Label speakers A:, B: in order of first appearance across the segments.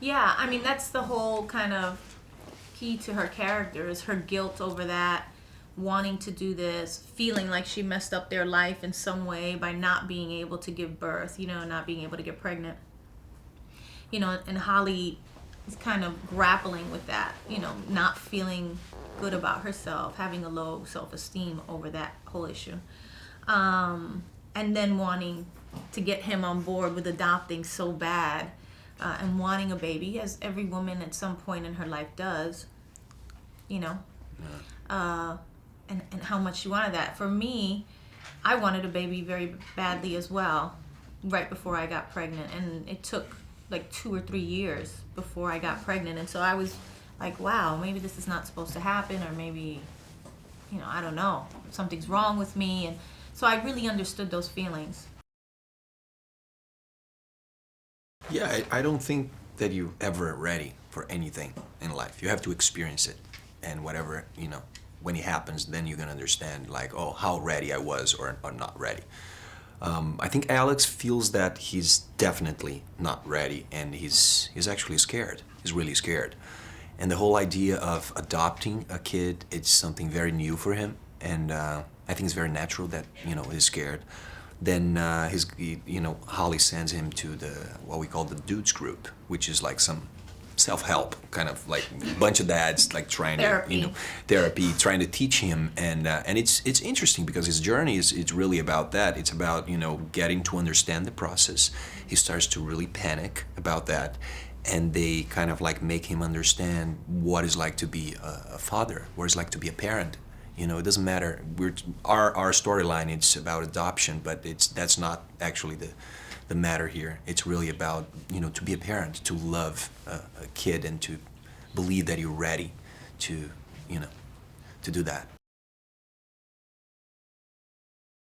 A: Yeah, I mean, that's the whole kind of key to her character is her guilt over that, wanting to do this, feeling like she messed up their life in some way by not being able to give birth, not being able to get pregnant. And Holly is kind of grappling with that, not feeling good about herself, having a low self-esteem over that whole issue. And then wanting to get him on board with adopting so bad, and wanting a baby, as every woman at some point in her life does,
B: Yeah.
A: And how much she wanted that. For me, I wanted a baby very badly as well, right before I got pregnant. And it took like 2 or 3 years before I got pregnant. And so I was like, wow, maybe this is not supposed to happen, or maybe, I don't know, something's wrong with me. And so I really understood those feelings.
B: Yeah, I don't think that you're ever ready for anything in life. You have to experience it. And whatever, when it happens, then you're going to understand, like, oh, how ready I was or not ready. I think Alex feels that he's definitely not ready, and he's actually scared. He's really scared. And the whole idea of adopting a kid, it's something very new for him. And I think it's very natural that, he's scared. Then Holly sends him to what we call the dudes group, which is like some self-help kind of like bunch of dads like trying
A: Therapy.
B: therapy, trying to teach him. And it's interesting because his journey it's really about that. It's about getting to understand the process. He starts to really panic about that, and they kind of like make him understand what it's like to be a father, what it's like to be a parent. It doesn't matter. Our storyline, it's about adoption, but that's not actually the matter here. It's really about, to be a parent, to love a kid, and to believe that you're ready to, to do that.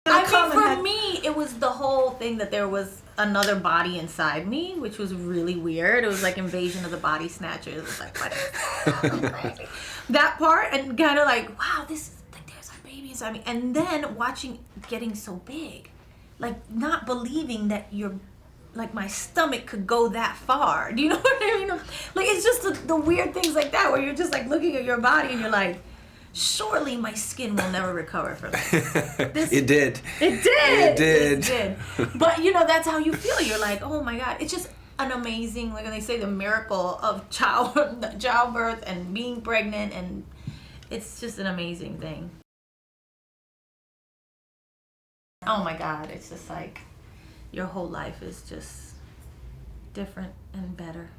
A: I mean, for me, it was the whole thing that there was another body inside me, which was really weird. It was like Invasion of the Body Snatchers. It was like, what is that? That part, and kind of like, wow, this is like, there's a baby inside me. And then watching getting so big, like not believing that like my stomach could go that far. Do you know what I mean? Like, it's just the weird things like that where you're just like looking at your body and you're like, surely my skin will never recover from this.
B: It did.
A: It did.
B: It did.
A: It did. But that's how you feel. You're like, oh my God. It's just an amazing, like when they say the miracle of childbirth and being pregnant, and it's just an amazing thing. Oh my God. It's just like your whole life is just different and better.